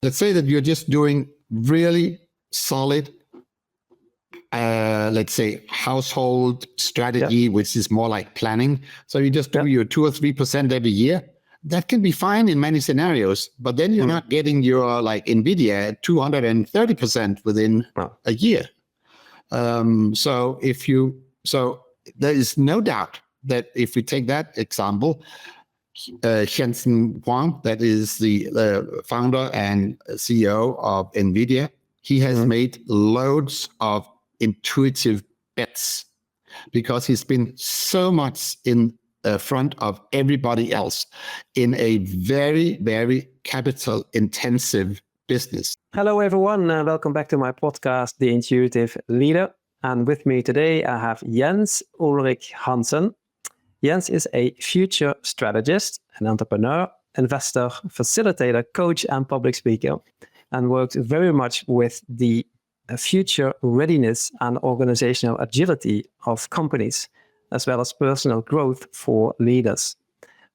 let's say that you're just doing really solid, let's say household strategy, which is more like planning. So you just do your 2 or 3% every year. That can be fine in many scenarios, but then you're not getting your like NVIDIA at 230% within a year. So there is no doubt that if we take that example, Hansen, that is the founder and CEO of NVIDIA, he has made loads of intuitive bets because he's been so much in front of everybody else in a very, very capital intensive business. Hello, everyone. Welcome back to my podcast, The Intuitive Leader. And with me today, I have Jens Ulrich Hansen. Jens is a future strategist, an entrepreneur, investor, facilitator, coach, and public speaker, and works very much with the future readiness and organizational agility of companies, as well as personal growth for leaders.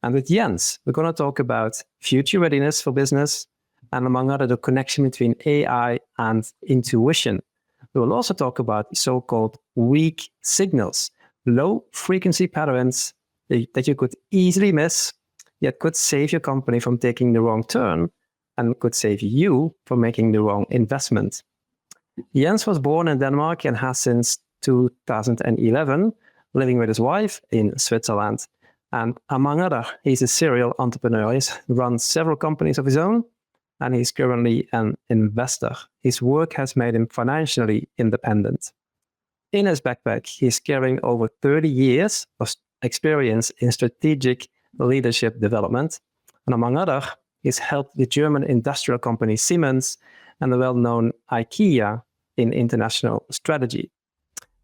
And with Jens, we're going to talk about future readiness for business, and among other, the connection between AI and intuition. We will also talk about so-called weak signals, low frequency patterns that you could easily miss, yet could save your company from taking the wrong turn and could save you from making the wrong investment. Jens was born in Denmark and has since 2011 living with his wife in Switzerland. And among other, he's a serial entrepreneur. He's run several companies of his own, and he's currently an investor. His work has made him financially independent. In his backpack, he's carrying over 30 years of experience in strategic leadership development. And among other, he's helped the German industrial company Siemens and the well-known IKEA in international strategy.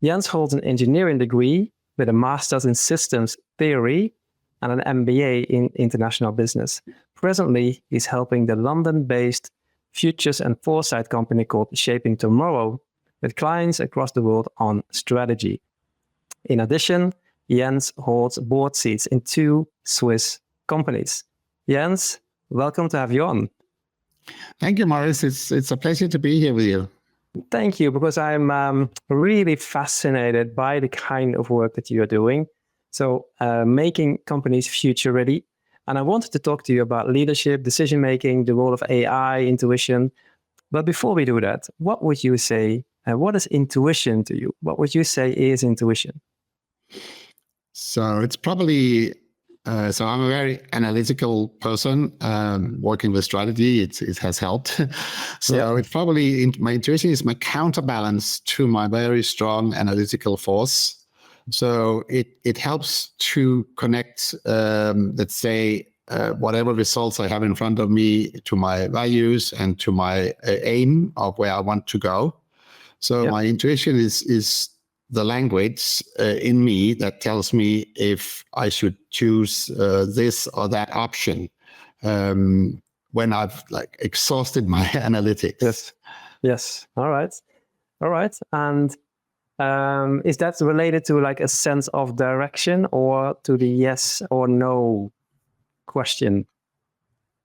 Jens holds an engineering degree with a master's in systems theory and an MBA in international business. Presently, he's helping the London-based Futures and Foresight company called Shaping Tomorrow with clients across the world on strategy. In addition, Jens holds board seats in 2 Swiss companies. Jens, welcome to have you on. Thank you, Maurice. It's a pleasure to be here with you. Thank you, because I'm really fascinated by the kind of work that you are doing. So making companies future ready. And I wanted to talk to you about leadership, decision-making, the role of AI, intuition. But before we do that, what would you say, what is intuition to you? What would you say is intuition? So it's probably, so I'm a very analytical person, working with strategy, it has helped. So it's probably, my intuition is my counterbalance to my very strong analytical force. So it helps to connect, let's say, whatever results I have in front of me to my values and to my aim of where I want to go. So my intuition is the language in me that tells me if I should choose this or that option when I've like exhausted my analytics. Yes. All right. And is that related to like a sense of direction or to the yes or no question?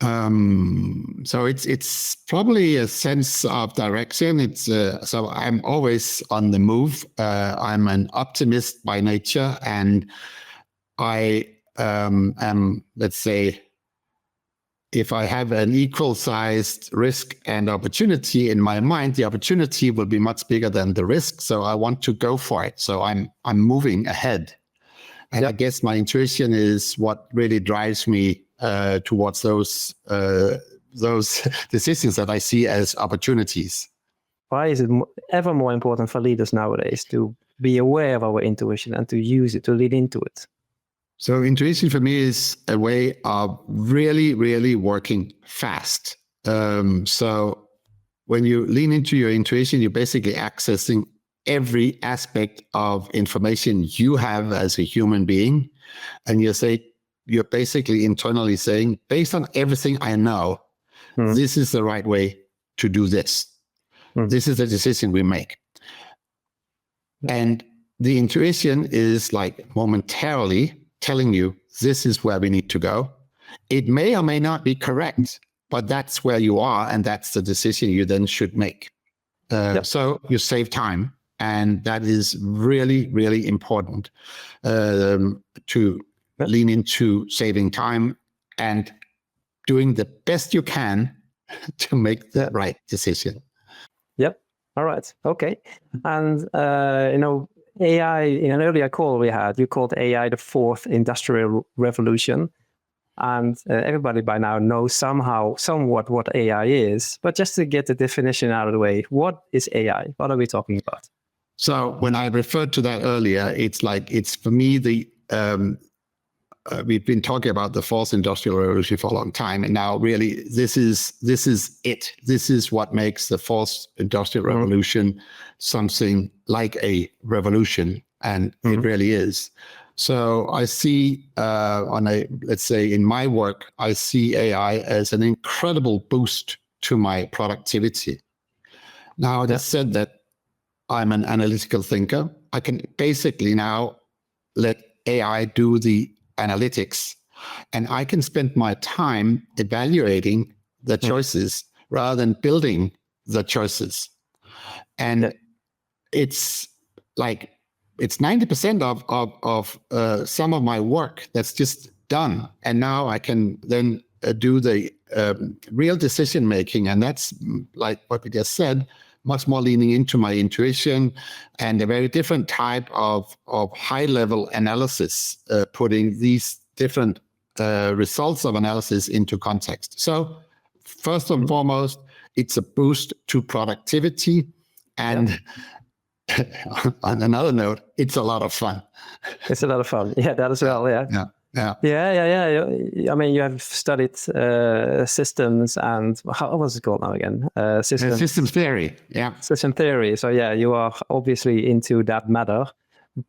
So it's probably a sense of direction. It's so I'm always on the move. I'm an optimist by nature, and I am, let's say, if I have an equal-sized risk and opportunity in my mind, the opportunity will be much bigger than the risk. So I want to go for it. So I'm moving ahead, and I guess my intuition is what really drives me towards those decisions that I see as opportunities. Why is it ever more important for leaders nowadays to be aware of our intuition and to use it, to lead into it? So intuition for me is a way of really, really working fast. So when you lean into your intuition, you're basically accessing every aspect of information you have as a human being. And you're basically internally saying, based on everything I know, this is the right way to do this. This is the decision we make. And the intuition is like momentarily telling you, this is where we need to go. It may or may not be correct, but that's where you are, and that's the decision you then should make. So you save time, and that is really, really important to lean into saving time and doing the best you can to make the right decision. Yep. All right. Okay. And AI, in an earlier call we had, you called AI the fourth industrial revolution. And everybody by now knows somewhat what AI is. But just to get the definition out of the way, what is AI? What are we talking about? So when I referred to that earlier, it's for me we've been talking about the fourth industrial revolution for a long time, and now really this is it. This is what makes the fourth industrial revolution something like a revolution, and it really is. So I see let's say in my work, I see AI as an incredible boost to my productivity. Now, I just said that I'm an analytical thinker. I can basically now let AI do the analytics, and I can spend my time evaluating the choices rather than building the choices. And it's 90% of some of my work that's just done, and now I can then do the real decision making, and that's like what we just said, much more leaning into my intuition and a very different type of high level analysis, putting these different results of analysis into context. So first and foremost, it's a boost to productivity, and on another note, it's a lot of fun. It's a lot of fun. Yeah, that as well. Yeah. I mean, you have studied systems and how was it called now again? System theory. Yeah. System theory. So yeah, you are obviously into that matter.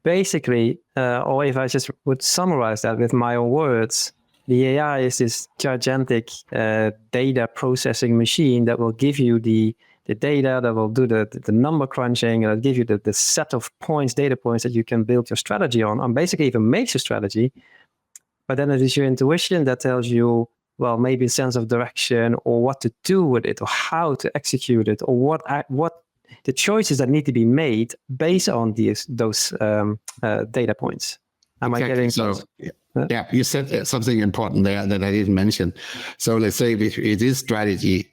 Basically, or if I just would summarize that with my own words, the AI is this gigantic data processing machine that will give you the data, that will do the number crunching, and give you the set of data points that you can build your strategy on, and basically even makes your strategy. But then it is your intuition that tells you, well, maybe a sense of direction, or what to do with it, or how to execute it, or what the choices that need to be made based on those data points. Am I getting so? Yeah, you said something important there that I didn't mention. So let's say it is strategy.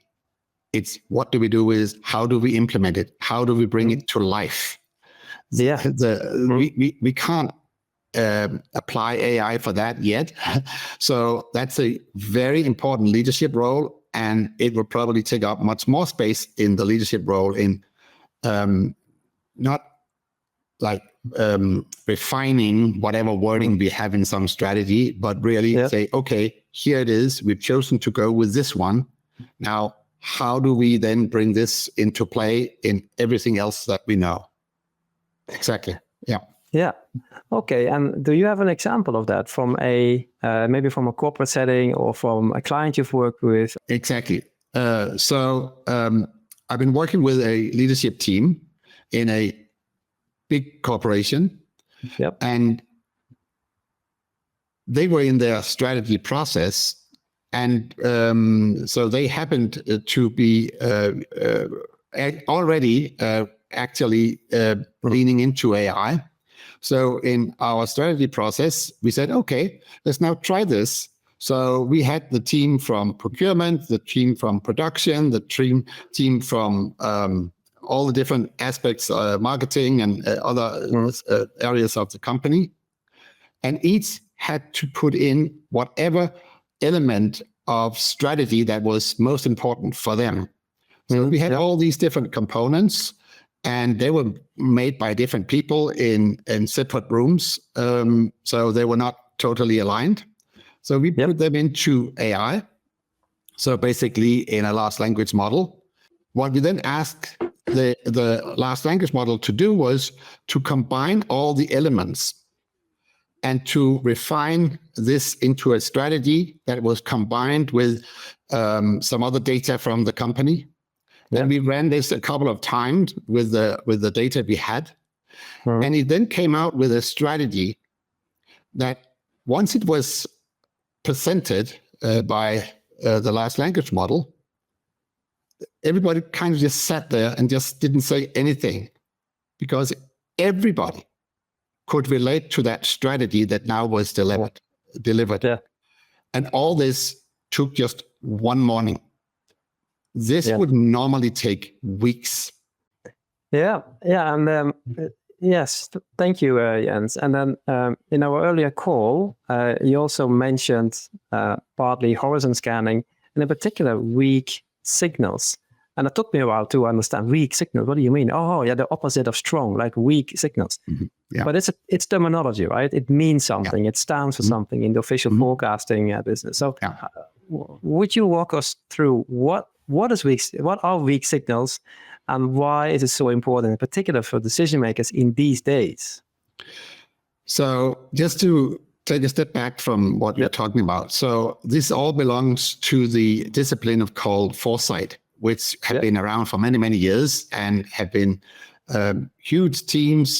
It's what do we do with, how do we implement it? How do we bring it to life? Yeah. We can't apply AI for that yet. So that's a very important leadership role, and it will probably take up much more space in the leadership role in not like refining whatever wording we have in some strategy, but really say, okay, here it is. We've chosen to go with this one. Now, how do we then bring this into play in everything else that we know? Exactly. Yeah. Yeah. Okay. And do you have an example of that from maybe from a corporate setting or from a client you've worked with? Exactly. So I've been working with a leadership team in a big corporation. Yep. And they were in their strategy process. And so they happened to be already actually leaning into AI. So in our strategy process, we said, okay, let's now try this. So we had the team from procurement, the team from production, the team from all the different aspects, marketing and other areas of the company. And each had to put in whatever element of strategy that was most important for them. So we had all these different components, and they were made by different people in separate rooms. So they were not totally aligned. So we put them into AI. So basically in a large language model. What we then asked the large language model to do was to combine all the elements and to refine this into a strategy that was combined with some other data from the company. And we ran this a couple of times with the data we had. And it then came out with a strategy that once it was presented by the large language model, everybody kind of just sat there and just didn't say anything, because everybody could relate to that strategy that now was delivered. Yeah. And all this took just one morning. This would normally take weeks. Yeah, and yes, thank you, Jens. And then in our earlier call, you also mentioned partly horizon scanning, and in particular weak signals. And it took me a while to understand weak signals. What do you mean? Oh, yeah, the opposite of strong, like weak signals. Mm-hmm. Yeah. But it's terminology, right? It means something. It stands for something in the official forecasting business. So, would you walk us through what are weak signals, and why is it so important, in particular for decision makers in these days? So, just to take a step back from what we're talking about. So, this all belongs to the discipline of called foresight, which have been around for many, many years and have been huge teams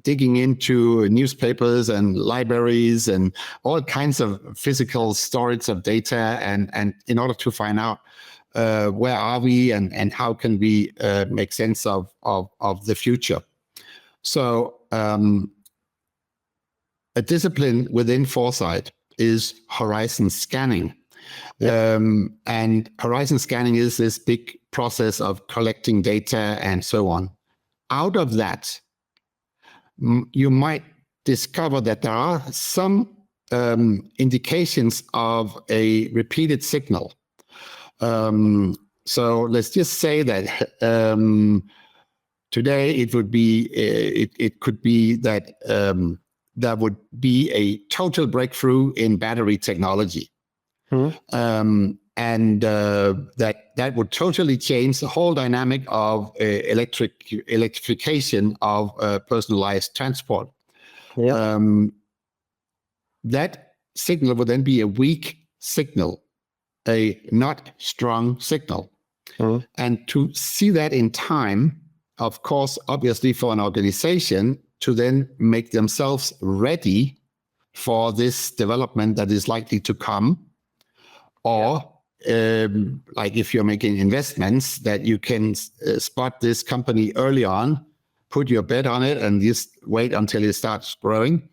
digging into newspapers and libraries and all kinds of physical storage of data, and in order to find out where are we and how can we make sense of the future. So a discipline within foresight is horizon scanning. And horizon scanning is this big process of collecting data and so on. Out of that, you might discover that there are some indications of a repeated signal. So let's just say that today it would be, it could be that there would be a total breakthrough in battery technology. And that would totally change the whole dynamic of electrification of personalized transport. That signal would then be a weak signal, a not strong signal. And to see that in time, of course, obviously for an organization to then make themselves ready for this development that is likely to come, or like if you're making investments, that you can spot this company early on, put your bet on it, and just wait until it starts growing.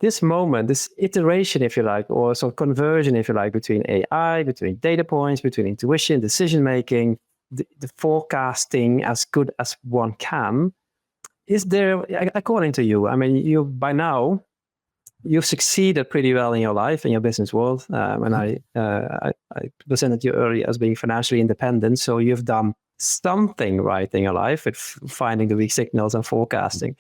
This moment, this iteration, if you like, or sort of conversion, if you like, between AI, between data points, between intuition, decision-making, the forecasting as good as one can, is there, according to you, I mean, you by now, you've succeeded pretty well in your life, in your business world. And I presented you earlier as being financially independent. So you've done something right in your life with finding the weak signals and forecasting.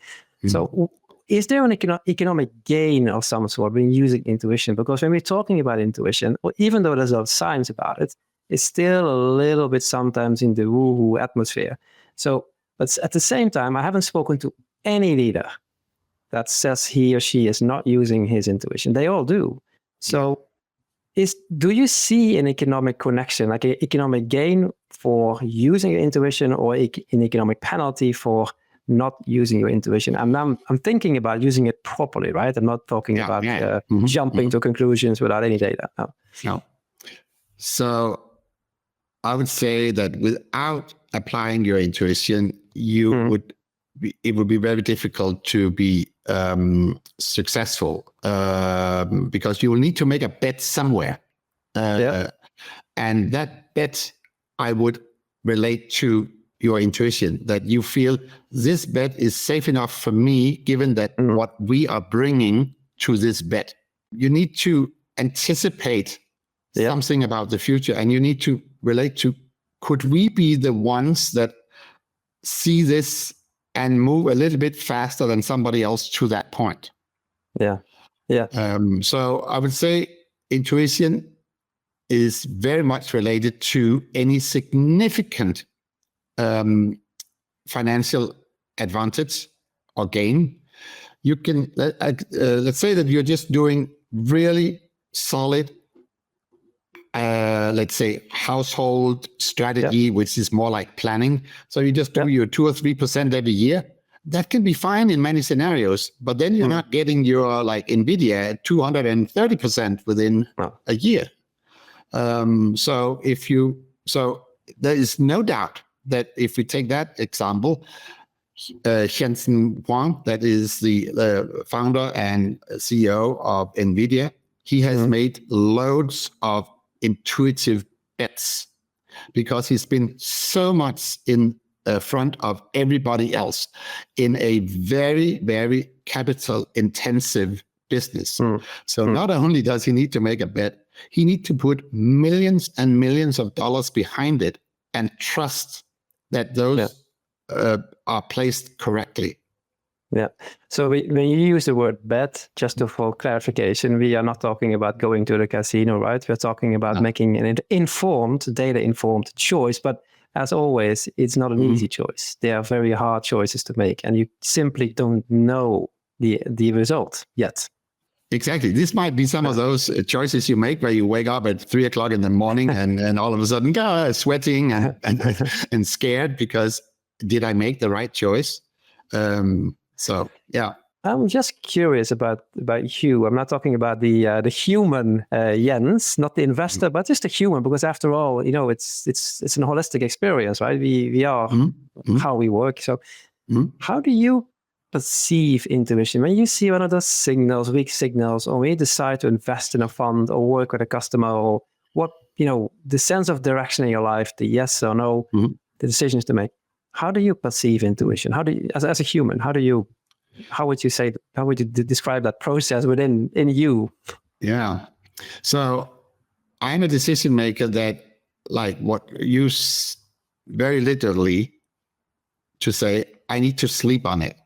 So is there an economic gain of some sort when using intuition? Because when we're talking about intuition, or even though there's a lot of science about it, it's still a little bit sometimes in the woo-woo atmosphere. So, but at the same time, I haven't spoken to any leader that says he or she is not using his intuition. They all do. So do you see an economic connection, like an economic gain for using your intuition, or an economic penalty for not using your intuition? And I'm thinking about using it properly, right? I'm not talking about jumping to conclusions without any data. No. So I would say that without applying your intuition, it would be very difficult to be successful, because you will need to make a bet somewhere. And that bet, I would relate to your intuition, that you feel this bet is safe enough for me, given that what we are bringing to this bet. You need to anticipate something about the future, and you need to relate to, could we be the ones that see this and move a little bit faster than somebody else to that point? So I would say intuition is very much related to any significant financial advantage or gain. You can, let's say that you're just doing really solid, let's say, household strategy, which is more like planning. So you just do your 2 or 3% every year. That can be fine in many scenarios, but then you're not getting your, like NVIDIA at 230% within a year. So there is no doubt that if we take that example, Hansen, that is the founder and CEO of NVIDIA, he has made loads of intuitive bets because he's been so much in front of everybody else in a very, very capital intensive business. So not only does he need to make a bet, he needs to put millions and millions of dollars behind it and trust that those are placed correctly. Yeah. So when you use the word bet, just for clarification, we are not talking about going to the casino, right? We're talking about making an data-informed choice. But as always, it's not an easy choice. They are very hard choices to make, and you simply don't know the result yet. Exactly. This might be some of those choices you make where you wake up at 3 o'clock in the morning and all of a sudden sweating and scared because did I make the right choice? So, yeah. I'm just curious about you. I'm not talking about the human Jens, not the investor, but just the human, because after all, it's an holistic experience, right? We are how we work. So how do you perceive intuition when you see one of those signals, weak signals, or when you decide to invest in a fund or work with a customer, or what, the sense of direction in your life, the yes or no, the decisions to make? How do you perceive intuition? How do you, as a human, how would you describe that process in you? Yeah. So I'm a decision maker that what use very literally to say, I need to sleep on it.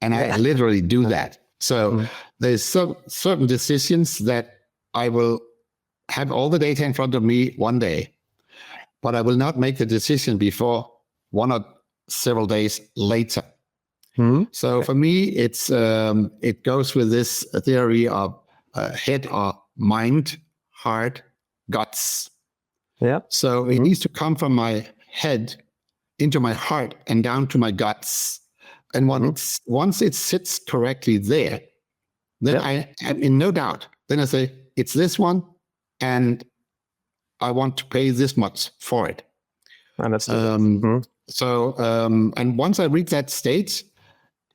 And I literally do that. So there's certain decisions that I will have all the data in front of me one day, but I will not make the decision before one or several days later. So for me, it goes with this theory of head or mind, heart, guts. Yeah. So it needs to come from my head into my heart and down to my guts. And once it sits correctly there, then I am in no doubt. Then I say, it's this one, and I want to pay this much for it. Understood. And once I reach that state,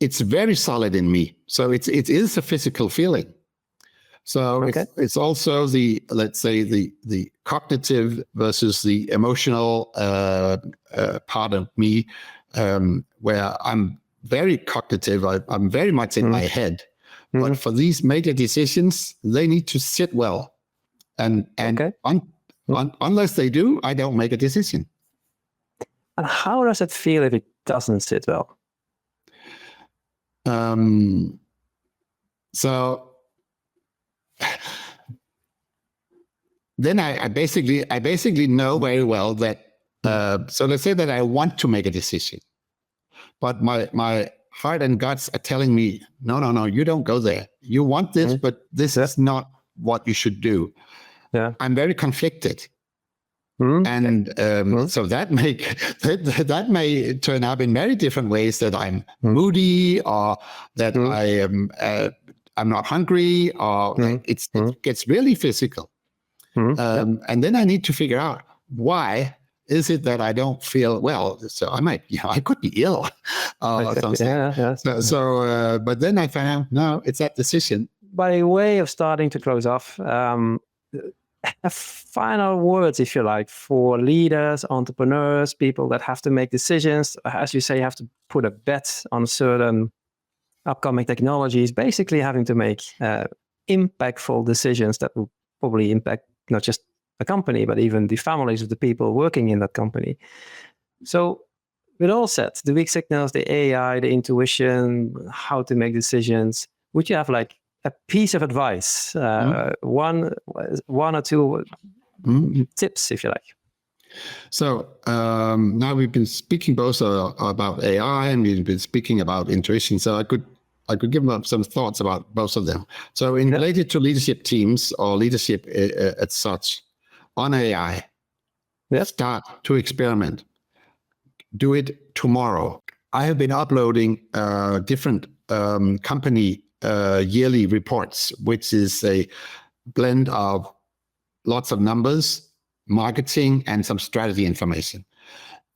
it's very solid in me. So it is a physical feeling. So it's also let's say the cognitive versus the emotional part of me, where I'm very cognitive. I'm very much in my head. But for these major decisions, they need to sit well. And unless they do, I don't make a decision. And how does it feel if it doesn't sit well? So then I basically know very well that, so let's say that I want to make a decision, but my heart and guts are telling me, no, you don't go there. You want this, but this is not what you should do. Yeah. I'm very conflicted. And so that may turn up in very different ways, that I'm moody, or that I'm not hungry, or it gets really physical. And then I need to figure out, why is it that I don't feel well? So I could be ill or something. But then I found out, no, it's that decision. By way of starting to close off, final words, if you like, for leaders, entrepreneurs, people that have to make decisions, as you say, have to put a bet on certain upcoming technologies, basically having to make impactful decisions that will probably impact not just a company, but even the families of the people working in that company. So with all said, the weak signals, the AI, the intuition, how to make decisions, would you have like a piece of advice, one or two tips, if you like? So now we've been speaking both about AI and we've been speaking about intuition. So I could give them some thoughts about both of them. So related to leadership teams or leadership as such, on AI, start to experiment. Do it tomorrow. I have been uploading different company yearly reports, which is a blend of lots of numbers, marketing, and some strategy information.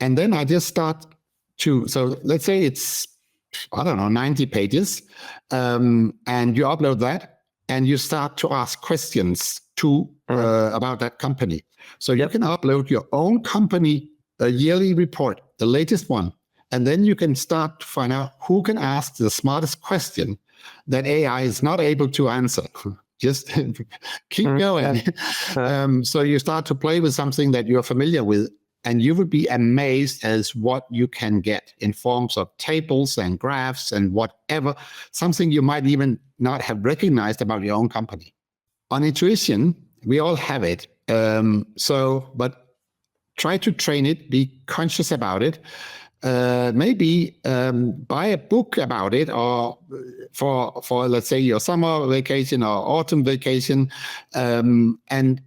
And then I just start so let's say it's, 90 pages, and you upload that, and you start to ask questions about that company. So you can upload your own company yearly report, the latest one, and then you can start to find out who can ask the smartest question that AI is not able to answer. Just keep going. So you start to play with something that you're familiar with, and you would be amazed as what you can get in forms of tables and graphs and whatever, something you might even not have recognized about your own company. On intuition, we all have it. But try to train it, be conscious about it. Maybe buy a book about it, or for let's say your summer vacation or autumn vacation, and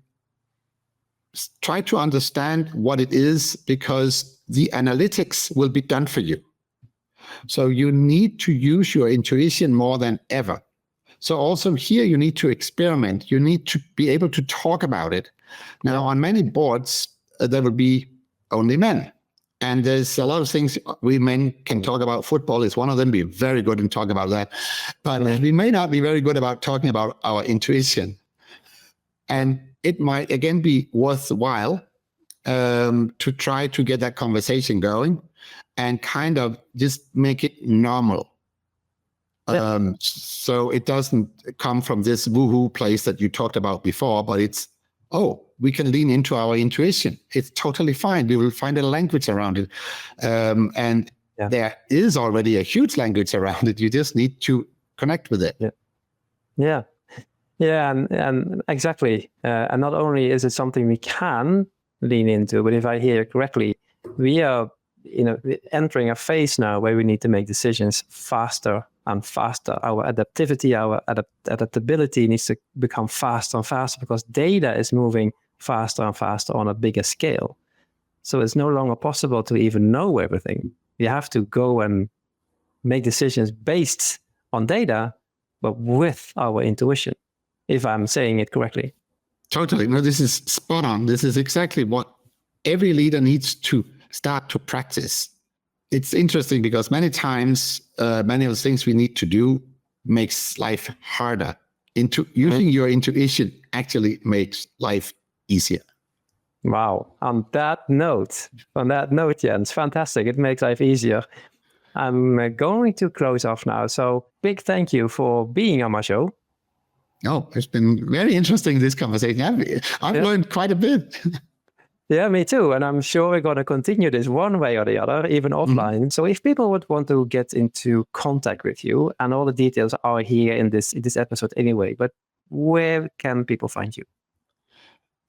try to understand what it is, because the analytics will be done for you. So you need to use your intuition more than ever. So also here you need to experiment. You need to be able to talk about it. Now on many boards, there will be only men. And there's a lot of things we men can talk about. Football is one of them. Be very good in talking about that. But we may not be very good about talking about our intuition. And it might, again, be worthwhile to try to get that conversation going and kind of just make it normal. So it doesn't come from this woohoo place that you talked about before, but it's, we can lean into our intuition. It's totally fine. We will find a language around it. And there is already a huge language around it. You just need to connect with it. Yeah, and exactly. And not only is it something we can lean into, but if I hear correctly, we are entering a phase now where we need to make decisions faster and faster. Our adaptivity, our adaptability needs to become faster and faster, because data is moving faster and faster on a bigger scale. So it's no longer possible to even know everything. You have to go and make decisions based on data, but with our intuition, if I'm saying it correctly. Totally. No, this is spot on. This is exactly what every leader needs to start to practice. It's interesting because many times, many of the things we need to do makes life harder. Using your intuition actually makes life easier. Wow. On that note, Jens, fantastic. It makes life easier. I'm going to close off now. So big thank you for being on my show. Oh, it's been very interesting, this conversation. I've learned quite a bit. Yeah, me too. And I'm sure we're going to continue this one way or the other, even offline. So if people would want to get into contact with you, and all the details are here in this episode anyway, but where can people find you?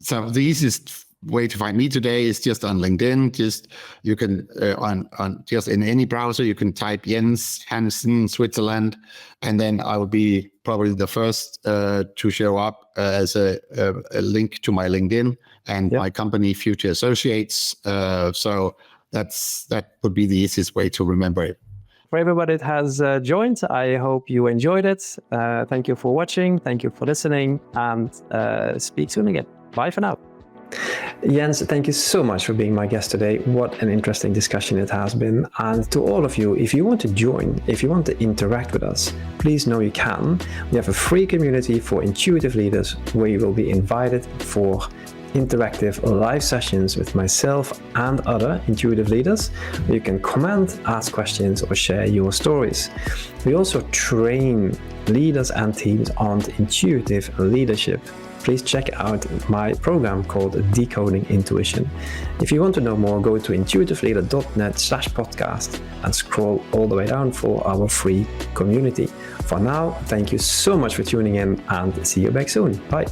So the easiest way to find me today is just on LinkedIn. You can just in any browser, you can type Jens Hansen, Switzerland, and then I will be probably the first to show up as a link to my LinkedIn and my company, Future Associates. So that would be the easiest way to remember it. For everybody that has joined, I hope you enjoyed it. Thank you for watching. Thank you for listening, and speak soon again. Bye for now. Jens, thank you so much for being my guest today. What an interesting discussion it has been. And to all of you, if you want to join, if you want to interact with us, please know you can. We have a free community for intuitive leaders where you will be invited for interactive live sessions with myself and other intuitive leaders, where you can comment, ask questions, or share your stories. We also train leaders and teams on intuitive leadership. Please check out my program called Decoding Intuition. If you want to know more, go to intuitiveleader.net/podcast and scroll all the way down for our free community. For now, thank you so much for tuning in, and see you back soon. Bye.